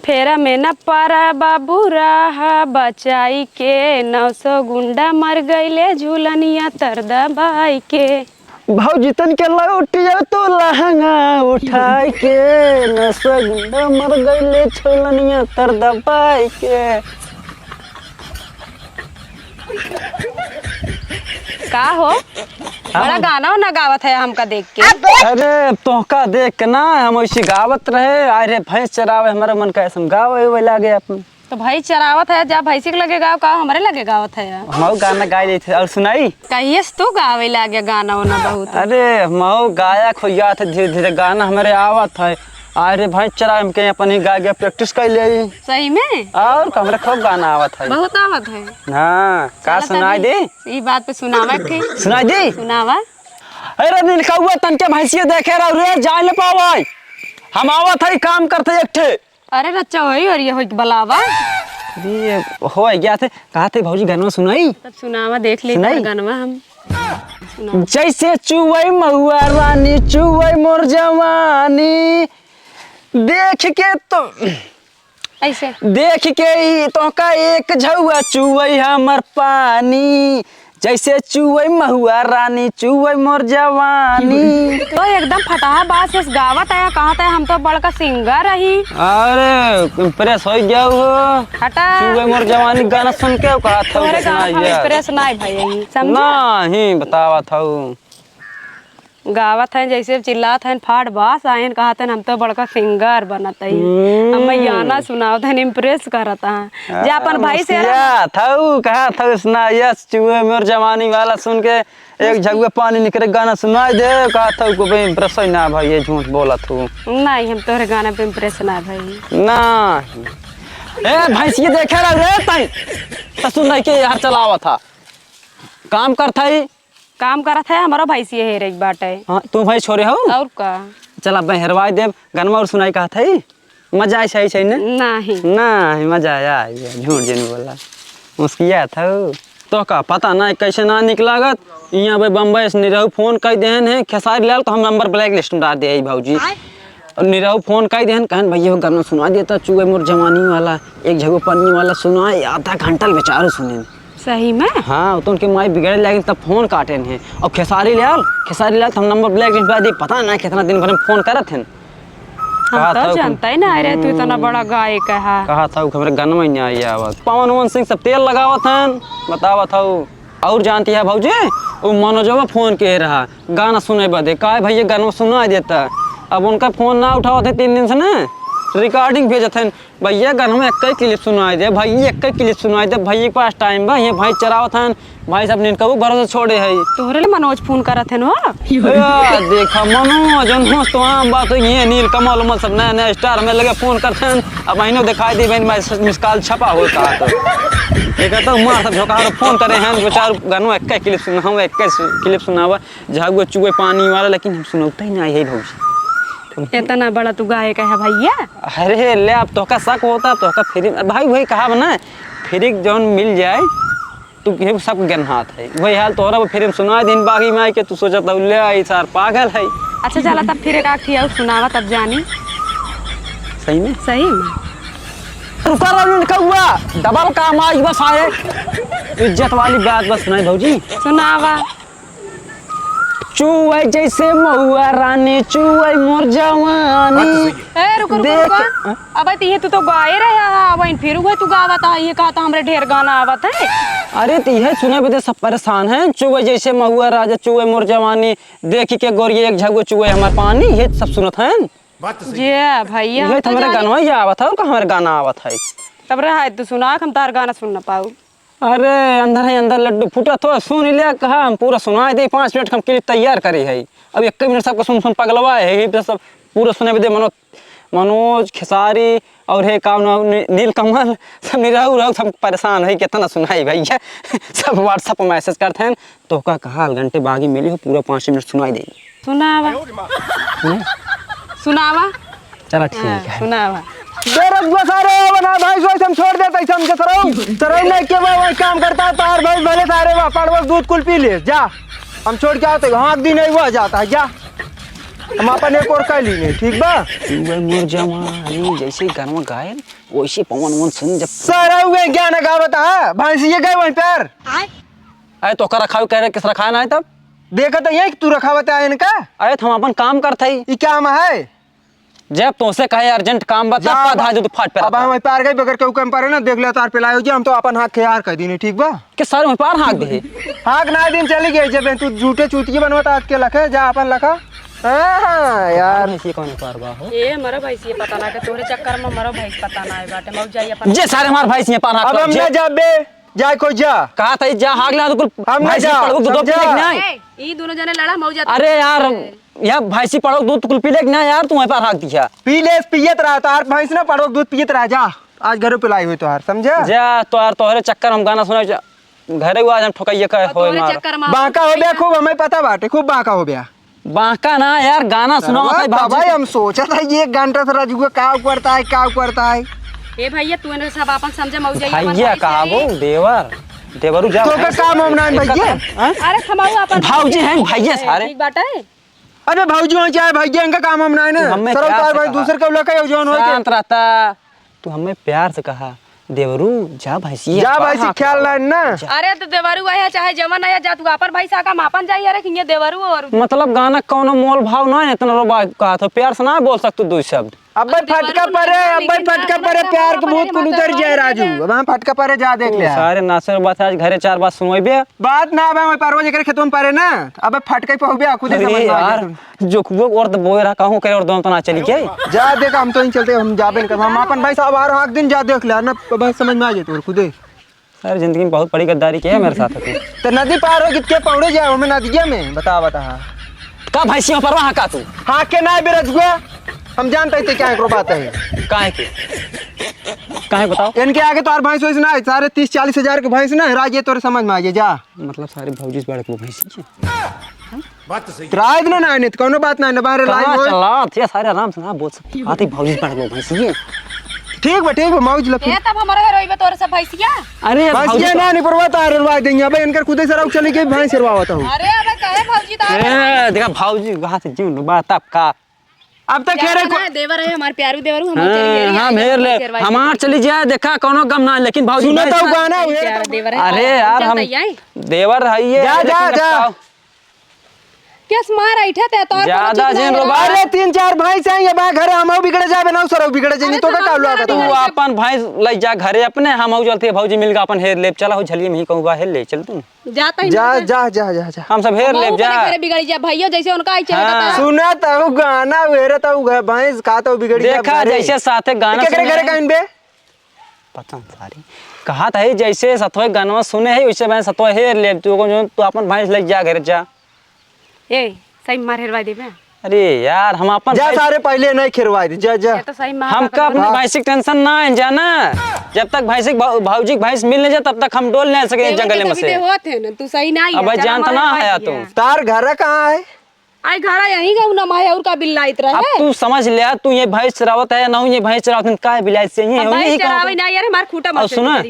फेरा में न पारा बाबू रहा बचाई के 900 गुंडा मर गईले झूलनिया तर दबाई के। भौजी तन के लौट जाओ तो लहंगा उठाई के 900 गुंडा मर गईले झूलनिया तर दबाई के। का हो बड़ा गाना ना गावत है हमका देख के। अरे तोहका देख के ना हम ऐसी गावत रहे। अरे भैंस चरावे हमारा मन का ऐसा गावे हुए लागे अपन। तो भाई चरावत है जा भैंसी के लगे गाँव का हमारे लगे गावत है। हम गाना गाय रहे थे और सुनाई कहिए तू गावे लागे गाना वाना बहुत। अरे मऊ गाया खोया थे धीरे धीरे गाना हमारे आवत है। अरे भाई चरा हम के अपन ही गा गया प्रैक्टिस कर ले सही में और हमरा खूब गाना आवत है। बहुत आवत है। हाँ का सुनाई दे ई बात पे सुनावा के सुनाई दे सुनावा। अरे नील कौआ तन के भैंसिया देखे रहो रे जाए ले पावे हम आवत है काम करते एक ठे। अरे रच्चा होई और ये होई बलावा ये हो गया थे कहा थे भौजी गाना सुनाई तब सुनावा देख ले गाना हम सुना। जैसे चुवई महुआ रानी चुवई मोर जवानी देख के तो ऐसे देख के तो का एक झुआ चुवई हमर पानी जैसे चुवई महुआ रानी चुवई मोर जवानी। तो एकदम फटाहा बात से गावत है कहत है हम तो बड़का सिंगर रही। अरे प्रेस हो जाओ हटा चुवई मोर जवानी गाना सुन के कहा था तोरे गाना हम प्रेस नहीं भाई समझा नहीं बतावा था गावत है जैसे चिल्लात है फाड़ बास आयन कहत है हम तो बड़का सिंगर बनत है हम गाना सुनावत है इम्प्रेस करत है जा अपन भाई से थाऊ कहा था सुना यस चुहे मोर जवानी वाला सुन के एक झगुआ पानी निकले गाना सुनाई दे कहा था को भाई इम्प्रेस ना भाई ये झूठ बोला तू नहीं हम तोरे गाना पे इम्प्रेस ना भाई ना ए भैंसिया देखे रह रे ताई तो सुन के यार चलावा था काम करता है काम करत है हमारा भैंसी है रे बाटे। हां तू भाई छोरे हो और का चला बहरवाई देव गनमा और सुनाई कहा था मजा आई सही सही नहीं नहीं मजा आया झूठ जिन बोला मुस्किया था तो का पता ना कैसे ना निकलागत यहाँ भाई बम्बई से निरहु फोन कर देहन है खेसारी लाल तो हम नंबर ब्लैक लिस्ट में डाल दे भाजी और निरहु फोन कर देहन कहन भैया गाना सुना देता चुहे मोर जवानी वाला एक झगो पन्नी वाला सुनाए आधा घंटा बेचारो सुने सही में। हाँ तो उनके माई बिगड़े लगे तब फोन काटे हैं और खेसारी लाल तो हम नंबर ब्लैक लिस्ट दे पता ना कितना दिन भर में फोन करत हैं। हम तो जानता ही ना अरे तू इतना बड़ा गायक है। कहा था हमारे गाना में नहीं आई आवत पवन सिंह सब तेल लगावत हैं बतावत हूँ और जानती है भौजी वो मनोजवा फोन के रहा गाना सुने बदे का भैया गाना सुना देता अब उनका फोन ना उठावत है 3 दिन से ना रिकॉर्डिंग भेजत हैं भैया गाना में एक क्लिप सुनाई दे भाई एक क्लिप सुनाई दे भाई के पास टाइम बा ये भाई चरावत हैं भाई सब नींद कबू भरोसा छोड़े है तोहरे ले मनोज फोन करत है नो देखा मनोज उनको तो आम बात ये नील कमल उमल सब नया नया स्टार में लगे फोन करते हैं अब महीनों दिखाई दी बहन मिस कॉल छपा होता तो एक तो मार सब झोंका फोन करे हैं बेचार गाना एक क्लिप सुना हम एक क्लिप सुनावा झागो चुहे पानी वाला लेकिन हम सुनौता ही नहीं है भौजी इतना बड़ा तू गायक है भैया। अरे ले अब तो का शक होता तो का फ्री भाई वही कहा बना फ्री जौन मिल जाए तू सब ज्ञान हाथ है वही हाल तोरा फिर सुना दिन बागी में के तू सोचत ले आई सार पागल है। अच्छा चला तब फिर एक आखिर सुनावा तब जानी सही में रुका कौआ डबल काम आज बस आए इज्जत वाली बात बस सुनाई भौजी सुनावा। चुवई जैसे महुआ रानी चुवई मोर जवानी। ए रुको अब ये तू तो गाए रहा अब फिर हुए तू गावत है ये कहता हमरे ढेर गाना आवत है। अरे तो यह सुने बदे सब परेशान हैं चुवई जैसे महुआ राजा चुवई मोर जवानी देखी के गोरिये एक झगो चुवई हमार पानी ये सब सुनत हैं जी भैया ये हमारे गाना ये आवत है और हमारे गाना आवत है तब रहा तू सुना हम तार गाना सुन ना पाऊ। अरे अंदर है अंदर लड्डू फूटा तो सुन ले कहा हम पूरा सुना दे 5 मिनट हम क्लिप तैयार करे है अब 1 मिनट सबको सुन सुन पगलवा है सब पूरा सुने दे मनोज खेसारी और है काम नील कमल सब निराहु रहो सब परेशान है कितना सुनाई भैया सब व्हाट्सएप पर मैसेज करते हैं तो का कहा घंटे बागी मिली हो पूरा 5 मिनट सुनाई दे सुनावा चला ठीक है सुनावा बेरज बसारे बना भाई सोच हम छोड़ देते हम के तरह नहीं के वही काम करता है तार भाई भले सारे पड़ोस दूध कुल पी ले जा हम छोड़ के आते हाँ दिन नहीं हुआ जाता है जा हम अपन एक और कर ली ठीक बा। तू मोर जवानी जैसे गाना गायल वैसे पवन वन सुन जब सारा हुए ज्ञान गावत है भैंसिए गए वहीं पर आए तो रखा कह रहे किस रखा ना है तब देखा तो यही तू रखावत है इनका। अरे हम अपन काम करते ही ये क्या है जब तुमसे कहे अर्जेंट काम बता धा जो फाट पे अब हम पार गए बगैर केहू कम पारे ना देख ले तार पे लायो जी हम तो अपन हाथ खेयार कर दीनी ठीक बा। कि सर में पार हाँक दे हाँक ना दिन चली गई जब तू झूठे चूतिए बनवता आज के लखे जा अपन लखा। हाँ यार ये कौन पार बा हो ए मरो भैंस ये पता ना के तोरे चक्कर में मरो भैंस पता ना है बाटे मौज जाई अपन जे सारे हमार भाई से पार हाँक अब हम ना जा बे जाए कोई जा कहा था जा हाँक ले तो हम ना जा दो पी लेके ना ए ई दोनों जने लड़ा मौज जाता। अरे यार या भैंसी पड़ो दूध कुल पी लेके ना यार तू पार हाँक दिया पी ले पियत रहा तार भैंस ना पड़ो दूध पियत रहा जा आज घरों पे लाई हुई तो समझा जा तो यार तोहरे चक्कर हम गाना सुना घरे हुआ आज हम ठोकइए कहे होए तोरे मार चक्कर में बांका हो गया खूब हमें पता बाटे खूब बांका हो गया। बांका ना यार गाना सुनाओ भाई हम सोचा था ये घंटा से राजू का करता है क्या करता है। ए भैया तू ने सब अपन समझे मौज जाई अपन भैया कहा वो देवर देवरू जा तो का काम हम ना भैया। अरे खमाऊ अपन भाऊजी हैं भैया सारे ठीक बाटे। अरे भाऊजी हो चाहे भैया इनका काम हम ना है ना हमें सर प्यार तार से भाई कहा। दूसरे को लगा हो जौन हो शांत रहता तू हमें प्यार से कहा देवरू जा भैंसी जा भाई से ख्याल लाइन ना। अरे तो देवरू आया चाहे जमन आया जा तू अपन भाई साका मापन जाई अरे किए देवरू और मतलब गाना कौनो मोल भाव ना है इतना रोबा कहा तो प्यार से ना बोल सकते दो शब्द अब फटका परे अब फटका परे प्यार के भूत कुल उतर जाए राजू अब हम फटका परे जा देख ले सारे नासर बात आज घरे चार बात सुनोइबे बात ना अब परवा जेकर खेतों में परे ना अब फटका पे हो गया खुद ही समझ अरे में आ यार गया। जो वो और तो बोए रहा कहूं करे और दोनों तो ना चली के जा देख हम तो नहीं चलते हम जाबे कर हम अपन भाई साहब आरो दिन जा देख ले ना भाई समझ में आ जाए तो खुद ही सारी जिंदगी में बहुत बड़ी गद्दारी की है मेरे साथ तू तो नदी पार हो कितने पौड़े जाओ मैं नदिया में बता का भैंसियों पर वहां का तू हाँ के ना बेरज गया हम जानते थे क्या एक बात है काहे के काहे बताओ इनके आगे तो और भैंस वैस ना है सारे 30-40 हजार के भैंस ना है राजे तोरे समझ में आ जा मतलब सारे भौजी से बड़े को भैंसी राज ना ना नहीं कोनो बात ना है बाहर कहाँ लाइन चला थे सारे आराम से ना बोल सकते आती भौजी से बड़े को भैंसी ठीक बा मौज लखी ए तब हमारे घर रोइबे तोरे सब भैंसिया। अरे बस ये ना नहीं परवा तार रवा देंगे अब इनकर खुद ही सराउ चली गई भैंस सरवावता हूं। अरे अबे कहे भौजी ता ए देखा भौजी कहाँ से जीवन बात आपका अब तक खेरे को देवर है हमारे प्यारू देवरू हम चली हाँ मेर ले हमार चली जाए देखा कोनो गम ना लेकिन भौजी सुना तो गाना प्यारा देवर है। अरे यार हम देवर है ये जा, जा, लेकिन जा। बताओ, केस मार आइठा ते तो ज्यादा जिन रोबा अरे 3-4 भैंस हैं ये बा घर हम बिगड़ जाबे ना सरौ बिगड़ जानी तो का कालू आगा तू अपन भाई ले जा घरे अपने हम आउ चलते भौजी मिल अपन हेर लेब चला हो झलिए में ही कहूँ हेर ले चल तू जाता ही जा जा जा जा जा हम सब हेर लेब जा घरे बिगड़ जा भैया जैसे उनका आई चले हाँ। सुना तो गाना वेरे तो भैंस का तो बिगड़ जा देखा जैसे साथे गाना के घरे कहीं बे पता सारी कहा था जैसे सतवे गाना सुने है वैसे मैं सतवे हेर लेब तू अपन भैंस ले जा घर जा ए सही मार हेरवा देबे। अरे यार हम अपन जा सारे पहले नहीं खिरवाई दे जा जा ये तो सही मार हमका अपनी भैंसिक टेंशन ना है जाना जब तक भैंसिक भौजी भैंस मिल नहीं जाए तब तक हम डोल नहीं सके जंगल में से होत है ना तू सही ना आई अब जानता ना है तू तार घर कहाँ है आई घरा यहीं का ना माया और का बिल्ला इतरा अब है तू समझ ले तू ये भैंस चरावत है ना ये भैंस चरावत का बिलाई से ये भाई चरावे ना यार मार खूटा मत सुना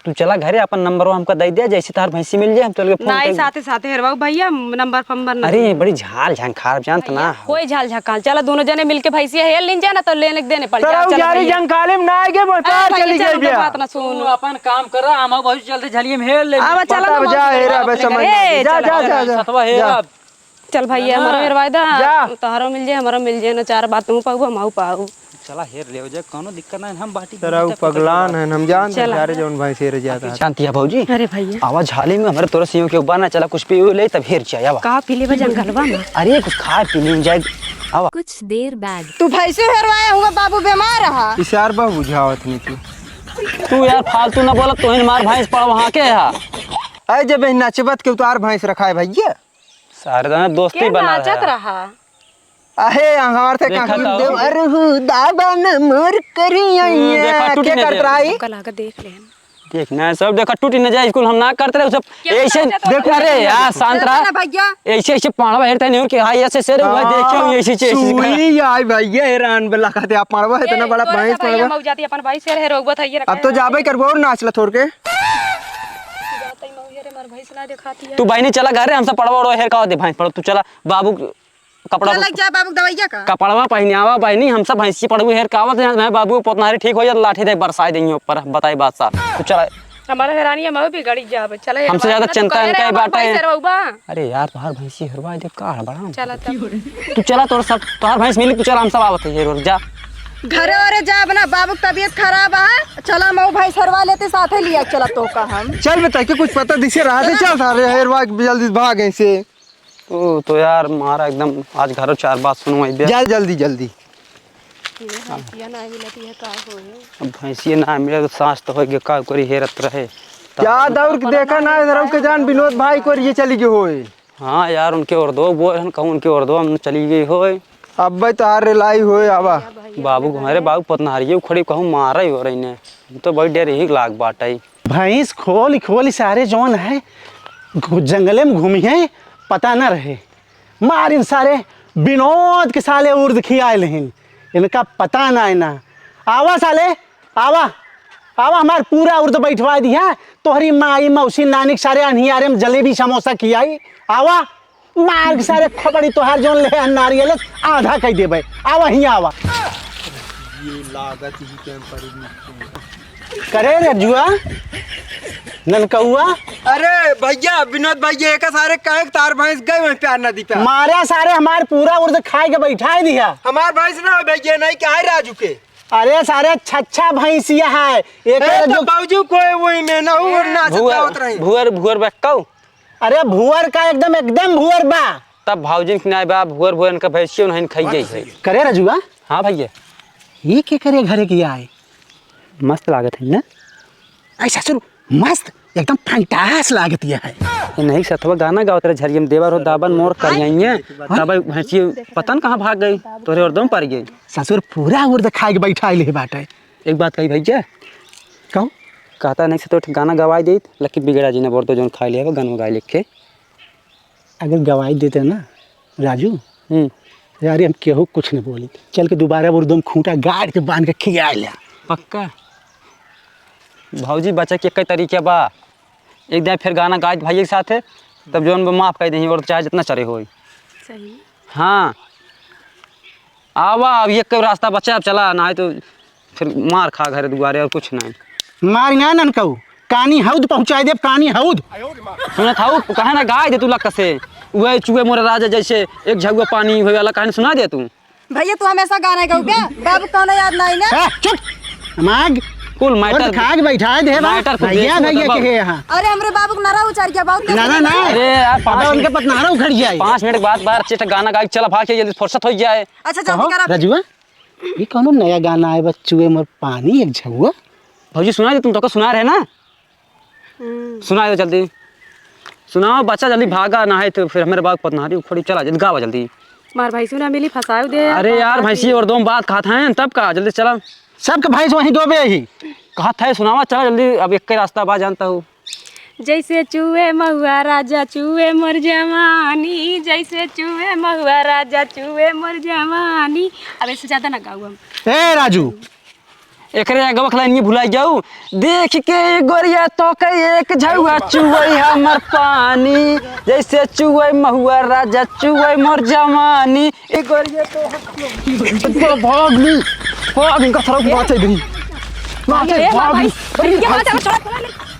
तू चला घरे अपन नंबर हमका दे दिया जैसे तार भैंसी मिल जाए हम चल के फोन नहीं साथे साथे हेरवाओ भैया नंबर फंबर ना अरे बड़ी झाल झंखार जानत ना कोई झाल झकाल चला दोनों जने मिलके भैंसिया हेल नहीं जाना तो लेने देने पड़ सरौ जा जारी जंग काले में ना आगे पार चली गई बिया बात ना सुन अपन काम कर रहा हम भौजी चलते झलिए में हेर ले अब चला पता जा हेरा बस समझ जा जा जा जा सतवा हेर चल भैया हमारा हेरवाई दा जा। तोहरो मिल जाए हमारा मिल जाए ना चार बात तू पाऊ हम पाऊ चला हेर ले जे कोनो दिक्कत नहीं हम बाटी सरौ पगलान है हम जानते हैं सारे जौन भैंस हेर जाता है शांति है भौजी अरे भैया आवाज झाली में हमारे तोरा सीओ के उबाना चला कुछ पी ले तब हेर चाहिए आवा का पी ले जंगलवा में अरे कुछ खा पी ले जाए आवा कुछ देर बाद तू भैंसे हेरवाया हुआ बाबू बीमार रहा इशार बा बुझावत नहीं तू तू यार फालतू ना बोला तू मार भैंस पड़ वहां के है अरे जब नाचबत के उतार भैंस रखा है भैया सारे दाना दोस्ती बना नाचत रहा रहा अहे हमार से देखा कहां था देव अरहु दाबा न मोर करिया देखा टूटी के नहीं करत रही कल आकर देख ले देखना है सब देखा टूटी न जाए स्कूल हम ना करते रहे सब ऐसे देख अरे यार शांत रहा भैया ऐसे ऐसे पाड़ा हेरता नहीं कि हां ऐसे शेर हुआ देखियो ऐसे ऐसे सुई आई भैया हैरान बला कहते आप मारवा इतना बड़ा भैंस भैया पड़वा मऊ जाती अपन भाई शेर है रोगबत है ये अब तो जाबे करबो और नाचला थोड़ के मार भैंस ना दिखाती है तू भाई नहीं चला घर हम सब पड़वा हेर का दे भाई पड़ तू चला बाबू कपड़ा लग जा बाबू दवाइया का कपड़वा पहनावा बहनी हम सब भैंसी पड़ू हेर कावत है मैं बाबू पोतनारी ठीक हो जाए लाठी दे बरसाई देंगे ऊपर बताई बात साहब तो चला हमारा हैरानी हम भी गड़ी जाब चले हमसे ज्यादा चिंता इनका ही बात है है। अरे यार तुम्हार भैंसी हरवा दे का बड़ा चला तब तू चला तोर सब तुम्हार भैंस मिली तू चला हम सब आवत है रोज जा घरे औरे जा अपना बाबू की तबीयत खराब है चला मऊ भाई सरवा लेते साथे लिया चला तो का हम चल बता के कुछ पता दिखे रहा था चल सारे हेरवा जल्दी भाग ऐसे तो यार मारा एकदम आज घरों 4 बात सुनवाई दे जल्दी जल्दी अब भैंसी ना मिले तो सांस तो होगे का करी हेरत रहे क्या दौड़ के देखा ना इधर के जान विनोद भाई को ये चली गई होए हाँ यार उनके और दो बोल हम कहूँ उनके और दो हम चली गई होए अब भाई तो हार लाई होए आवा बाबू हमारे बाबू पतनारिये खड़ी कहूँ मारा ही हो रही ने तो बड़ी देर ही लाग बाटाई भैंस खोल खोल सारे जौन है जंगले में घूमी है पता न रहे मारिन सारे विनोद के साले उर्द खियाए लेहिन इनका पता ना है ना आवा साले आवा आवा हमार पूरा उर्द बैठवा दिया तोहरी माई मौसी नानी के सारे अनहियारे में जलेबी समोसा खियाई आवा मार के सारे खबड़ी तोहार जौन ले नारियल आधा कह देबे आवा हिया आवा ये लागत ही कैंपर करे रे जुआ नलकौआ अरे भैया विनोद भैया एक सारे कहे तार भैंस गए वहीं प्यार नदी पे मारा सारे हमारे पूरा उर्द खाए के बैठा दिया हमार भैंस ना भैया नहीं क्या है राजू के अरे सारे छच्छा भैंसिया है एक तो जो बाबूजी कोई वही में ना और ना होत रही भुअर भुअर बैठकाऊ अरे भुअर का एकदम भुअर बा तब भाऊजी के नाय बा भुअर भुअर इनका भैंसियों नहीं खाई गई है करे रजुआ हाँ भैया ये क्या करे घरे किया है मस्त लागत है ना ऐसा सुन मस्त एकदम फंटास लागत है ये नहीं सतवा गाना गावत रहे झरियम देवर हो दाबन मोर करियाइए तब भैंसी पता न कहाँ भाग गई तोरे और दम पड़ गई ससुर पूरा उर्द खाए के बैठा ले बाटे एक बात कही भैया कहूँ कहता नहीं से तो गाना गवाई दी लेकिन बिगड़ा जी ने बोल तो जो खा लिया गाना गा लिख के अगर गवाही देते ना राजू यार हम केहू कुछ नहीं बोली चल के दोबारा उर्दम खूंटा गाड़ के बांध के खिया लिया पक्का भाऊजी बच्चा के कई तरीके बा एक दिन फिर गाना गाय भाई के साथ है तब जो माफ़ कर देंगे और चाहे जितना चले हो सही हाँ आवा अब ये कई रास्ता बच्चा अब चला ना है तो फिर मार खा घर दुआरे और कुछ नहीं मार ना नन कहू कानी हौद पहुँचा दे कानी हौद सुना था कहे ना गाय दे तू लक से वह चूहे मोरे राजा जैसे एक झगुआ पानी हुए वाला कहानी सुना दे तू भैया तू हमेशा गाना गाऊ क्या बाबू कहना याद नहीं ना चुप माग कुल मैटर खा के बैठा दे भैया भैया के यहाँ अरे हमरे बाबू नारा उचार क्या बहुत ना ना ना अरे यार पापा उनके पतनारा उखड़ जाए 5 मिनट बाद बाहर चेट गाना गाय चला भाग के जल्दी फुर्सत हो जाए अच्छा जल्दी करा रजुआ ये कौन नया गाना है बच्चुए मोर पानी एक झगुआ भाजी सुना दे तुम तो सुना रहे ना सुना दो जल्दी सुनाओ बच्चा जल्दी भागा ना है तो फिर हमारे बाग पतनारी उखड़ी चला जल्दी गावा जल्दी मार भाई सुना मिली फसाऊ दे अरे यार भैंसी और दो बात खाते हैं तब का जल्दी चला सबके भैंस वहीं डोबे ही कहा था सुनावा चला जल्दी अब एक ही रास्ता बा जानता हूँ जैसे चूहे महुआ राजा चूहे मर जवानी जैसे चूहे महुआ राजा चूहे मर जवानी अब इससे ज्यादा ना गाऊ हम ए राजू एकरे गवख लाइन भुलाई जाऊ देख के गोरिया तो कई एक झुआ चुवई हमर पानी जैसे चुवई महुआ राजा चुवई मोर जवानी ए गोरिया तो भाग इनका सरक बात है भाई भाई, भाई, भाई, भाई, भाई, भाई, भाई, भाई, भाई, भाई, भाई, भाई, भाई, भाई, भाई, भाई,